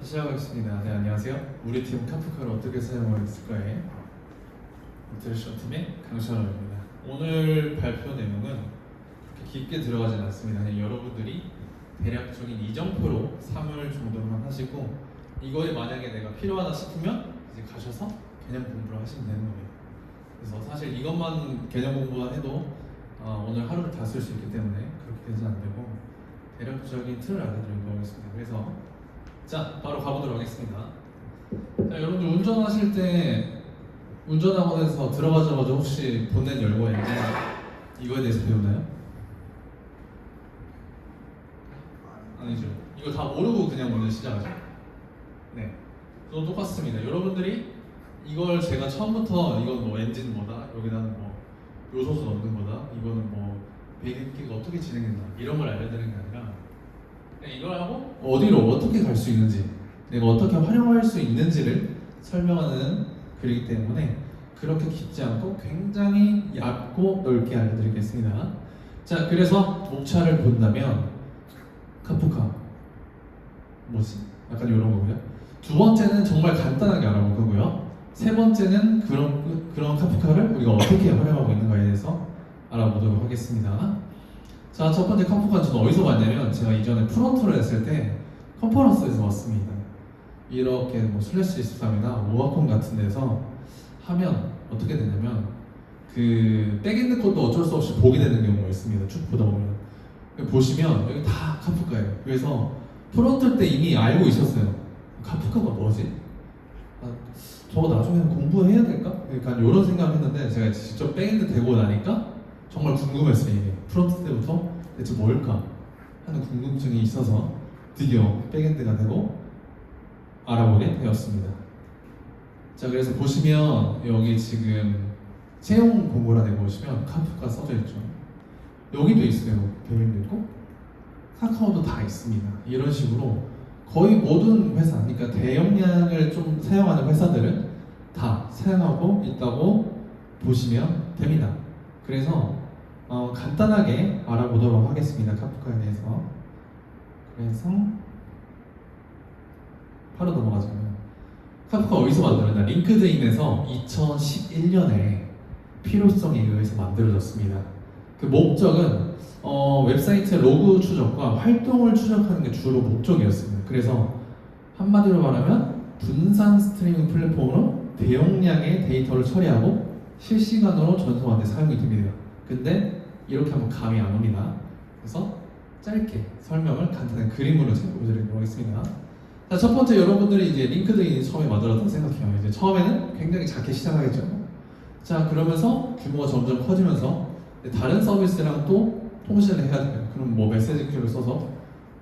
시작하겠습니다. 네, 안녕하세요. 우리 팀 카프카를 어떻게 사용하고 있을까요? 인터랙션 팀의 강찬호입니다. 오늘 발표 내용은 그렇게 깊게 들어가진 않습니다. 그냥 여러분들이 대략적인 이정표로 3월 정도만 하시고 이거에 만약에 내가 필요하다 싶으면 이제 가셔서 개념 공부를 하시면 되는 거예요. 그래서 사실 이것만 개념 공부만 해도 오늘 하루를 다 쓸 수 있기 때문에 그렇게 되지 않되고 대략적인 틀을 알려드리도록 하겠습니다. 그래서 자, 바로 가보도록 하겠습니다. 자, 여러분들 운전하실 때 운전학원에서 들어가자마자 혹시 본넷 열고 있는지 이거에 대해서 배우나요? 아니죠. 이거 다 모르고 그냥 먼저 시작하죠. 네, 저도 똑같습니다. 여러분들이 이걸 제가 처음부터 이건 뭐 엔진 뭐다, 여기다는 뭐 요소수 넣는 거다, 이거는 뭐 배기가 어떻게 진행된다 이런 걸 알려드리는 게 아니라 이걸 하고 어디로 어떻게 갈 수 있는지 내가 어떻게 활용할 수 있는지를 설명하는 글이기 때문에 그렇게 깊지 않고 굉장히 얇고 넓게 알려드리겠습니다. 자, 그래서 목차를 본다면 카프카 뭐지? 약간 이런 거고요. 두 번째는 정말 간단하게 알아볼 거고요. 세 번째는 그런 카프카를 우리가 어떻게 활용하고 있는가에 대해서 알아보도록 하겠습니다. 자, 첫 번째 카프카는 저는 어디서 봤냐면 제가 이전에 프론트를 했을 때 컨퍼런스에서 봤습니다. 이렇게 뭐 슬래시 23이나 오와콘 같은 데서 하면 어떻게 되냐면 그 백엔드 것도 어쩔 수 없이 보게 되는 경우가 있습니다. 쭉 보다 보면 보시면 여기 다 카프카예요. 그래서 프론트 때 이미 알고 있었어요. 카프카가 뭐지? 저거 나중에 공부해야 될까? 그러니까 이런 생각을 했는데 제가 직접 백엔드 되고 나니까 정말 궁금했어요. 이게 프론트 때부터 대체 뭘까 하는 궁금증이 있어서 드디어 백엔드가 되고 알아보게 되었습니다. 자, 그래서 보시면 여기 지금 채용 공고란에 보시면 카프카 써져 있죠. 여기도 있어요. 배민도 있고 카카오도 다 있습니다. 이런 식으로 거의 모든 회사, 그러니까 대용량을 좀 사용하는 회사들은 다 사용하고 있다고 보시면 됩니다. 그래서 간단하게 알아보도록 하겠습니다. 카프카에 대해서. 그래서 바로 넘어가자면 카프카 어디서 만들었냐? 링크드인에서 2011년에 필요성에 의해서 만들어졌습니다. 그 목적은 웹사이트 로그 추적과 활동을 추적하는 게 주로 목적이었습니다. 그래서 한마디로 말하면 분산 스트리밍 플랫폼으로 대용량의 데이터를 처리하고 실시간으로 전송하는 데 사용이 됩니다. 근데 이렇게 하면 감이 안 옵니다. 그래서 짧게 설명을 간단한 그림으로 제가 보여드리도록 하겠습니다. 자, 첫 번째 여러분들이 이제 링크드인이 처음에 만들었다고 생각해요. 이제 처음에는 굉장히 작게 시작하겠죠. 자, 그러면서 규모가 점점 커지면서 다른 서비스랑 또 통신을 해야 돼요. 그럼 뭐 메시지 큐를 써서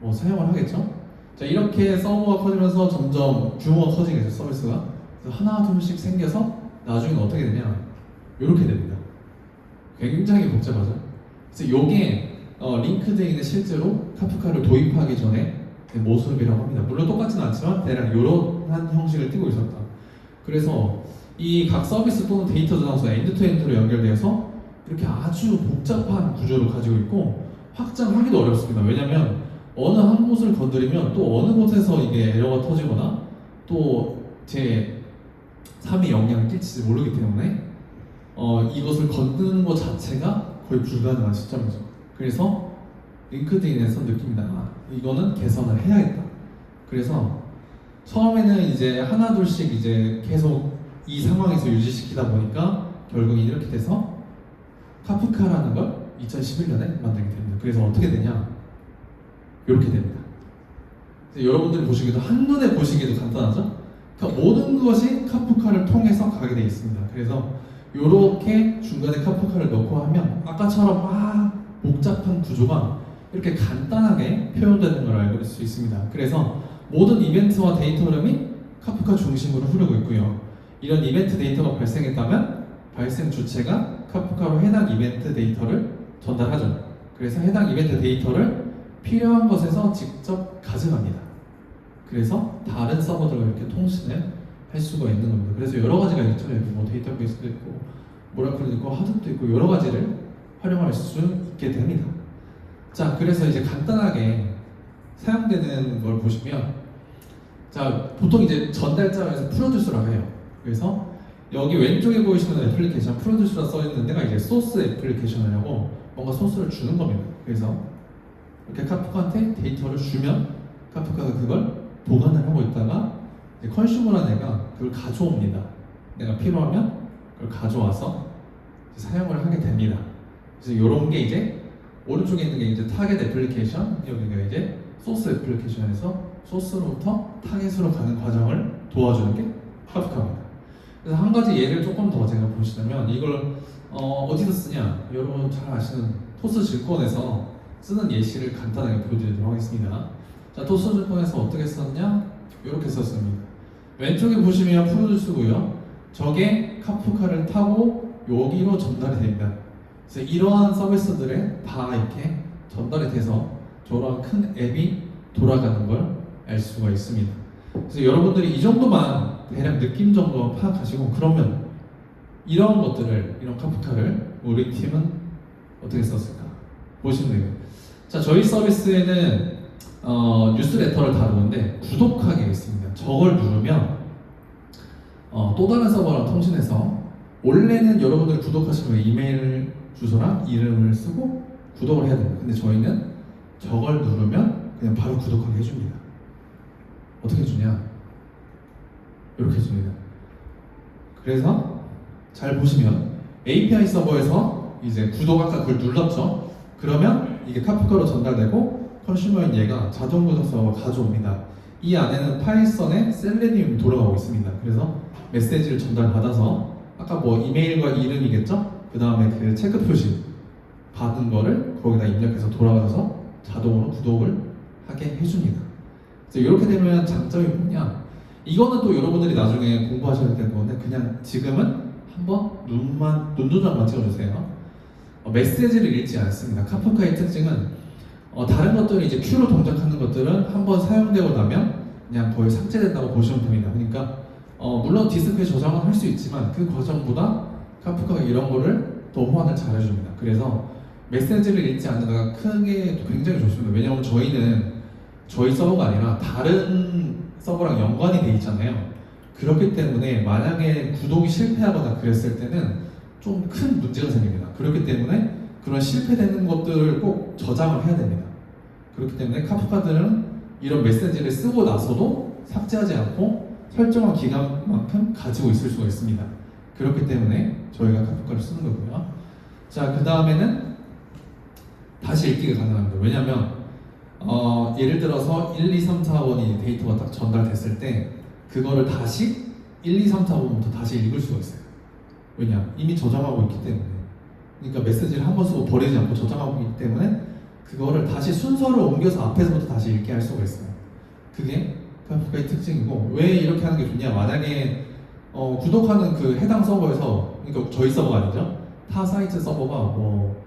뭐 사용을 하겠죠. 자, 이렇게 서버가 커지면서 점점 규모가 커지겠죠, 서비스가. 그래서 하나 둘씩 생겨서 나중에 어떻게 되냐, 이렇게 됩니다. 굉장히 복잡하죠. 그래서 이게 링크드인에 실제로 카프카를 도입하기 전에 모습이라고 합니다. 물론 똑같지는 않지만 대략 이런 형식을 띠고 있었다. 그래서 이 각 서비스 또는 데이터 저장소가 엔드투엔드로 연결돼서 이렇게 아주 복잡한 구조를 가지고 있고 확장하기도 어렵습니다. 왜냐하면 어느 한 곳을 건드리면 또 어느 곳에서 이게 에러가 터지거나 또 제 3의 영향을 끼칠지 모르기 때문에 이것을 건드는 것 자체가 거의 불가능한 시점이죠. 그래서 링크드인에서 느낍니다. 이거는 개선을 해야겠다. 그래서 처음에는 이제 하나 둘씩 이제 계속 이 상황에서 유지시키다 보니까 결국 이렇게 돼서 카프카라는 걸 2011년에 만들게 됩니다. 그래서 어떻게 되냐? 이렇게 됩니다. 여러분들이 보시기도 한눈에 보시기도 간단하죠? 그러니까 모든 것이 카프카를 통해서 가게 되어 있습니다. 그래서 이렇게 중간에 카프카를 넣고 하면 아까처럼 막 복잡한 구조가 이렇게 간단하게 표현되는 걸 알 수 있습니다. 그래서 모든 이벤트와 데이터 흐름이 카프카 중심으로 흐르고 있고요. 이런 이벤트 데이터가 발생했다면 발생 주체가 카프카로 해당 이벤트 데이터를 전달하죠. 그래서 해당 이벤트 데이터를 필요한 것에서 직접 가져갑니다. 그래서 다른 서버들과 이렇게 통신을 할 수가 있는 겁니다. 그래서 여러 가지가 있죠. 뭐 데이터베이스도 있고, 모라클도 있고, 하드도 있고, 여러 가지를 활용할 수 있게 됩니다. 자, 그래서 이제 간단하게 사용되는 걸 보시면 자, 보통 이제 전달자에서 프로듀서라고 해요. 그래서 여기 왼쪽에 보이시는 애플리케이션 프로듀서라 써 있는 데가 이제 소스 애플리케이션이라고 뭔가 소스를 주는 겁니다. 그래서 이렇게 카프카한테 데이터를 주면 카프카가 그걸 보관을 하고 있다가 이제 컨슈머라는 애가 그걸 가져옵니다. 내가 필요하면 그걸 가져와서 이제 사용을 하게 됩니다. 그래서 이런 게 이제 오른쪽에 있는 게 이제 타겟 애플리케이션, 여기가 이제 소스 애플리케이션에서 소스로부터 타겟으로 가는 과정을 도와주는 게 카프카입니다. 그래서 한 가지 예를 조금 더 제가 보시자면 이걸 어디서 쓰냐, 여러분 잘 아시는 토스 질권에서 쓰는 예시를 간단하게 보여드리도록 하겠습니다. 자, 토스 질권에서 어떻게 썼냐? 이렇게 썼습니다. 왼쪽에 보시면 프로듀스고요. 저게 카프카를 타고 여기로 전달이 됩니다. 그래서 이러한 서비스들에 다 이렇게 전달이 돼서 저런 큰 앱이 돌아가는 걸 알 수가 있습니다. 그래서 여러분들이 이 정도만 대략 느낌 정도 파악하시고, 그러면 이런 것들을, 이런 카프카를 우리 팀은 어떻게 썼을까 보시면 돼요. 자, 저희 서비스에는 뉴스레터를 다루는데 구독하기가 있습니다. 저걸 누르면 또 다른 서버랑 통신해서 원래는 여러분들이 구독하시면 이메일 주소랑 이름을 쓰고 구독을 해야 됩니다. 근데 저희는 저걸 누르면 그냥 바로 구독하게 해줍니다. 어떻게 해주냐? 이렇게 해줍니다. 그래서 잘 보시면 API 서버에서 이제 구독 아까 그걸 눌렀죠? 그러면 이게 카프카로 전달되고 컨슈머인 얘가 자동 구독 서버 가져옵니다. 이 안에는 파이썬의 셀레니움이 돌아가고 있습니다. 그래서 메시지를 전달받아서 아까 뭐 이메일과 이름이겠죠? 그 다음에 그 체크 표시 받은 거를 거기다 입력해서 돌아가서 자동으로 구독을 하게 해줍니다. 그래서 이렇게 되면 장점이 뭐냐? 이거는 또 여러분들이 나중에 공부하셔야 될 건데 그냥 지금은 한번 눈도장만 찍어주세요. 메시지를 읽지 않습니다. 카프카의 특징은 다른 것들은 이제 큐로 동작하는 것들은 한번 사용되고 나면 그냥 거의 삭제된다고 보시면 됩니다. 그러니까 물론 디스크에 저장은 할 수 있지만 그 과정보다 카프카가 이런 거를 더 호환을 잘 해줍니다. 그래서 메시지를 읽지 않는 거가 크게 굉장히 좋습니다. 왜냐하면 저희는 저희 서버가 아니라 다른 서버랑 연관이 돼 있잖아요. 그렇기 때문에 만약에 구독이 실패하거나 그랬을 때는 좀 큰 문제가 생깁니다. 그렇기 때문에 그런 실패되는 것들을 꼭 저장을 해야 됩니다. 그렇기 때문에 카프카들은 이런 메시지를 쓰고 나서도 삭제하지 않고 설정한 기간만큼 가지고 있을 수가 있습니다. 그렇기 때문에 저희가 카프카를 쓰는 거고요. 자, 그 다음에는 다시 읽기가 가능합니다. 왜냐하면 예를 들어서 1, 2, 3, 4번이 데이터가 딱 전달됐을 때 그거를 다시 1, 2, 3, 4번부터 다시 읽을 수가 있어요. 왜냐? 이미 저장하고 있기 때문에. 그러니까 메시지를 한 번 쓰고 버리지 않고 저장하고 있기 때문에 그거를 다시 순서를 옮겨서 앞에서부터 다시 읽게 할 수가 있어요. 그게 카프카의 특징이고, 왜 이렇게 하는 게 좋냐? 만약에 구독하는 그 해당 서버에서, 그러니까 저희 서버가 아니죠? 타 사이트 서버가 뭐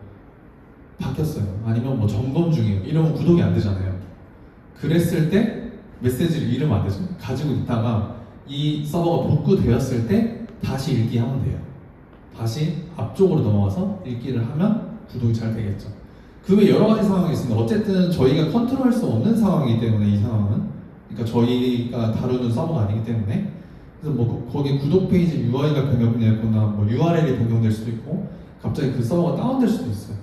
바뀌었어요. 아니면 뭐 점검 중이에요. 이러면 구독이 안 되잖아요. 그랬을 때 메시지를 잃으면 안 되죠. 가지고 있다가 이 서버가 복구되었을 때 다시 읽기 하면 돼요. 다시 앞쪽으로 넘어가서 읽기를 하면 구독이 잘 되겠죠. 그 외 여러 가지 상황이 있습니다. 어쨌든 저희가 컨트롤할 수 없는 상황이기 때문에 이 상황은, 그러니까 저희가 다루는 서버가 아니기 때문에, 그래서 뭐 거기 구독 페이지 UI가 변경되거나 뭐 URL이 변경될 수도 있고 갑자기 그 서버가 다운될 수도 있어요.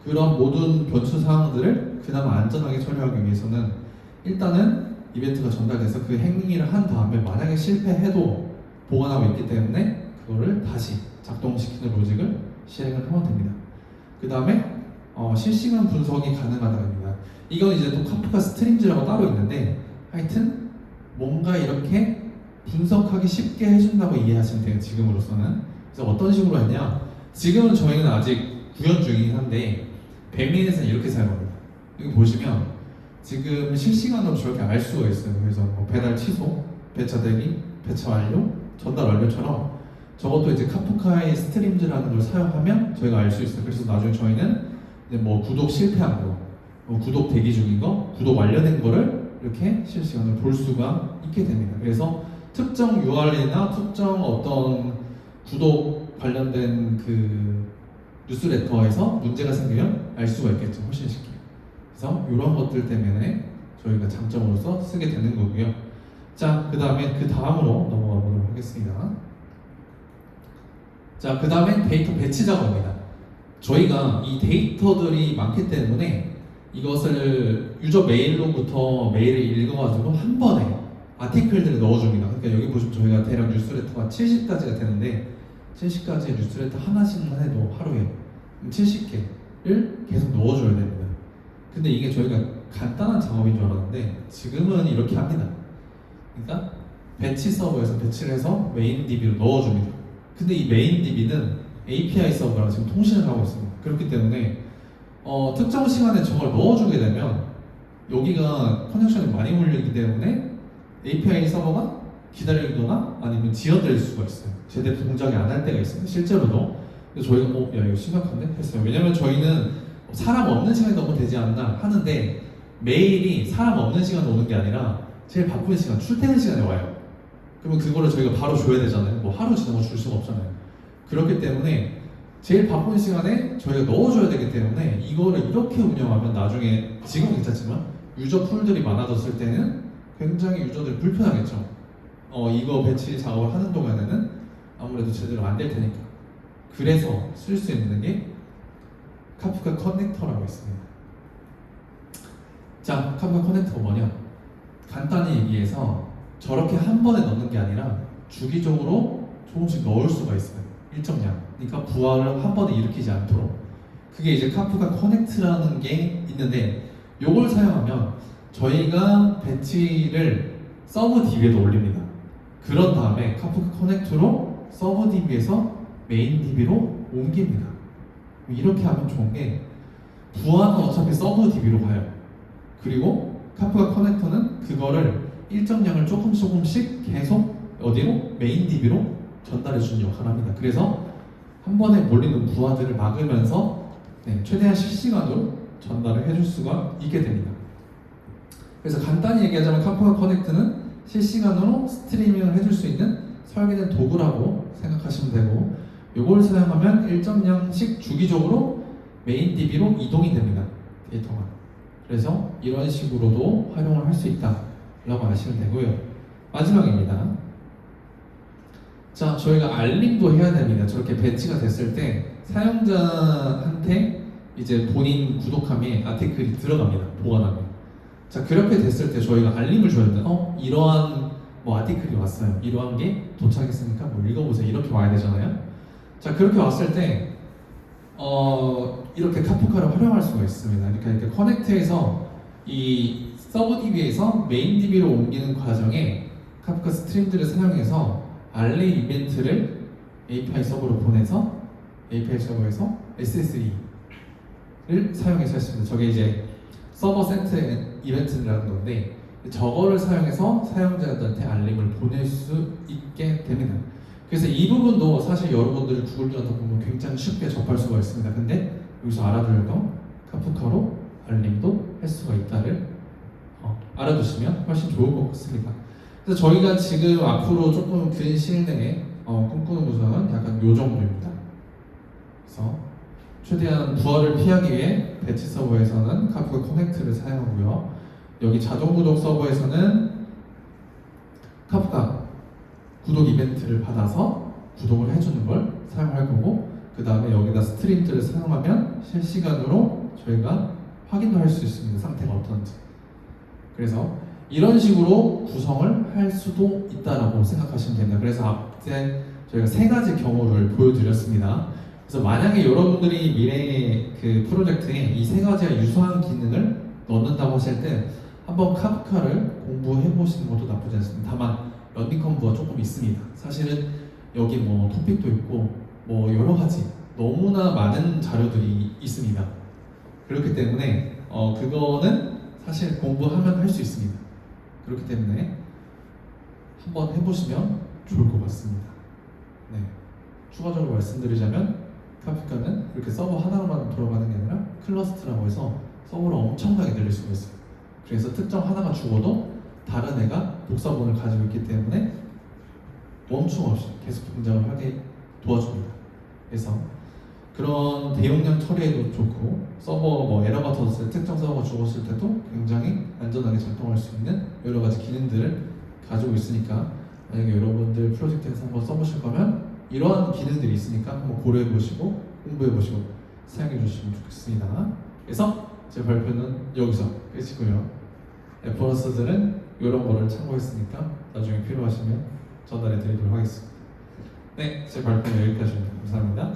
그런 모든 변수 사항들을 그나마 안전하게 처리하기 위해서는 일단은 이벤트가 전달돼서 그 행위를 한 다음에 만약에 실패해도 보관하고 있기 때문에 그거를 다시 작동시키는 로직을 실행을 하면 됩니다. 그 다음에 실시간 분석이 가능하다입니다. 이건 이제 또 카프카 스트림즈라고 따로 있는데, 하여튼 뭔가 이렇게 분석하기 쉽게 해준다고 이해하시면 돼요. 지금으로서는. 그래서 어떤 식으로 했냐? 지금은 저희는 아직 구현 중이긴 한데 배민에서는 이렇게 사용합니다. 여기 보시면 지금 실시간으로 저렇게 알 수가 있어요. 그래서 뭐 배달 취소, 배차 대기, 배차 완료, 전달 완료처럼 저것도 이제 카프카의 스트림즈라는 걸 사용하면 저희가 알 수 있어요. 그래서 나중에 저희는 이제 뭐 구독 실패한 거, 뭐 구독 대기 중인 거, 구독 완료된 거를 이렇게 실시간으로 볼 수가 있게 됩니다. 그래서 특정 URL이나 특정 어떤 구독 관련된 그 뉴스레터에서 문제가 생기면 알 수가 있겠죠. 훨씬 쉽게. 그래서 이런 것들 때문에 저희가 장점으로서 쓰게 되는 거고요. 자, 그 다음으로 넘어가 보도록 하겠습니다. 자, 그 다음에 데이터 배치 작업입니다. 저희가 이 데이터들이 많기 때문에 이것을 유저 메일로부터 메일을 읽어가지고 한 번에 아티클들을 넣어줍니다. 그러니까 여기 보시면 저희가 대략 뉴스레터가 70가지가 되는데 70가지의 뉴스레터 하나씩만 해도 하루에 70개를 계속 넣어줘야 됩니다. 근데 이게 저희가 간단한 작업인 줄 알았는데 지금은 이렇게 합니다. 그러니까 배치 서버에서 배치를 해서 메인 DB로 넣어줍니다. 근데 이 메인 DB는 API 서버랑 지금 통신을 하고 있습니다. 그렇기 때문에 특정 시간에 저걸 넣어주게 되면 여기가 커넥션이 많이 몰리기 때문에 API 서버가 기다리거나 아니면 지연될 수가 있어요. 제대로 동작이 안 할 때가 있습니다. 실제로도. 그래서 저희가 야 이거 심각한데? 했어요. 왜냐면 저희는 사람 없는 시간이 너무 되지 않나 하는데 메일이 사람 없는 시간에 오는 게 아니라 제일 바쁜 시간, 출퇴근 시간에 와요. 그러면 그거를 저희가 바로 줘야 되잖아요. 뭐 하루 지나고 줄 수가 없잖아요. 그렇기 때문에 제일 바쁜 시간에 저희가 넣어줘야 되기 때문에 이거를 이렇게 운영하면 나중에 지금 괜찮지만 유저 풀들이 많아졌을 때는 굉장히 유저들이 불편하겠죠. 이거 배치 작업을 하는 동안에는 아무래도 제대로 안 될 테니까. 그래서 쓸 수 있는 게 카프카 커넥터라고 있습니다. 자, 카프카 커넥터가 뭐냐? 간단히 얘기해서 저렇게 한 번에 넣는 게 아니라 주기적으로 조금씩 넣을 수가 있어요. 일정량. 그러니까 부하를 한 번에 일으키지 않도록. 그게 이제 카프카 커넥트라는 게 있는데 이걸 사용하면 저희가 배치를 서브 DB에도 올립니다. 그런 다음에 카프카 커넥트로 서브 DB에서 메인 DB로 옮깁니다. 이렇게 하면 좋은 게 부하는 어차피 서브 DB로 가요. 그리고 카프카 커넥터는 그거를 일정량을 조금씩 계속 어디로? 메인 DB로 전달해주는 역할을 합니다. 그래서 한 번에 몰리는 부하들을 막으면서 최대한 실시간으로 전달을 해줄 수가 있게 됩니다. 그래서 간단히 얘기하자면 카프카 커넥트는 실시간으로 스트리밍을 해줄 수 있는 설계된 도구라고 생각하시면 되고 이걸 사용하면 일정량씩 주기적으로 메인 DB로 이동이 됩니다. 데이터가. 그래서 이런 식으로도 활용을 할 수 있다라고 아시면 되고요. 마지막입니다. 자, 저희가 알림도 해야 됩니다. 저렇게 배치가 됐을 때 사용자한테 이제 본인 구독함에 아티클이 들어갑니다. 보관함에. 자, 그렇게 됐을 때 저희가 알림을 줘야 됩니다. 이러한 뭐 아티클이 왔어요. 이러한 게 도착했으니까 뭐 읽어보세요. 이렇게 와야 되잖아요. 자, 그렇게 왔을 때 이렇게 카프카를 활용할 수가 있습니다. 이렇게 커넥트해서 이 서브 DB에서 메인 DB로 옮기는 과정에 카프카 스트림들을 사용해서 알림 이벤트를 API 서버로 보내서 API 서버에서 SSE를 사용해서 했습니다. 저게 이제 서버 세트 이벤트라는 건데 저거를 사용해서 사용자들한테 알림을 보낼 수 있게 됩니다. 그래서 이 부분도 사실 여러분들이 구글 들어가다 보면 굉장히 쉽게 접할 수가 있습니다. 근데 여기서 알아두는 거 카프카로 알림도 할 수가 있다를 알아두시면 훨씬 좋을 것 같습니다. 그래서 저희가 지금 앞으로 조금 긴 시일 내에 꿈꾸는 구성은 약간 요 정도입니다. 그래서 최대한 부하를 피하기 위해 배치 서버에서는 카프카 커넥트를 사용하고요. 여기 자동 구독 서버에서는 카프카 구독 이벤트를 받아서 구독을 해주는 걸 사용할 거고 그 다음에 여기다 스트림들을 사용하면 실시간으로 저희가 확인도 할 수 있습니다. 상태가 어떤지. 그래서 이런 식으로 구성을 할 수도 있다라고 생각하시면 됩니다. 그래서 앞에 저희가 세 가지 경우를 보여드렸습니다. 그래서 만약에 여러분들이 미래의 그 프로젝트에 이 세 가지와 유사한 기능을 넣는다고 하실 때 한번 카프카를 공부해 보시는 것도 나쁘지 않습니다. 다만 런닝 컴브가 조금 있습니다. 사실은 여기 뭐 토픽도 있고 뭐 여러 가지 너무나 많은 자료들이 있습니다. 그렇기 때문에 그거는 사실 공부하면 할 수 있습니다. 그렇기 때문에 한번 해보시면 좋을 것 같습니다. 네. 추가적으로 말씀드리자면 카프카는 이렇게 서버 하나로만 돌아가는 게 아니라 클러스터라고 해서 서버를 엄청나게 늘릴 수가 있어요. 그래서 특정 하나가 죽어도 다른 애가 복사본을 가지고 있기 때문에 멈춤 없이 계속 동작을 하게 도와줍니다. 그래서 그런 대용량 처리에도 좋고 서버 뭐 에러가 터졌을 때 특정 서버가 죽었을 때도 굉장히 안전하게 작동할 수 있는 여러 가지 기능들을 가지고 있으니까 만약에 여러분들 프로젝트에서 한번 써보실 거면 이러한 기능들이 있으니까 한번 고려해 보시고 공부해 보시고 사용해 주시면 좋겠습니다. 그래서 제 발표는 여기서 끝이고요. 보너스들은 이런 거를 참고했으니까 나중에 필요하시면 전달해 드리도록 하겠습니다. 네, 제 발표는 여기까지입니다. 감사합니다.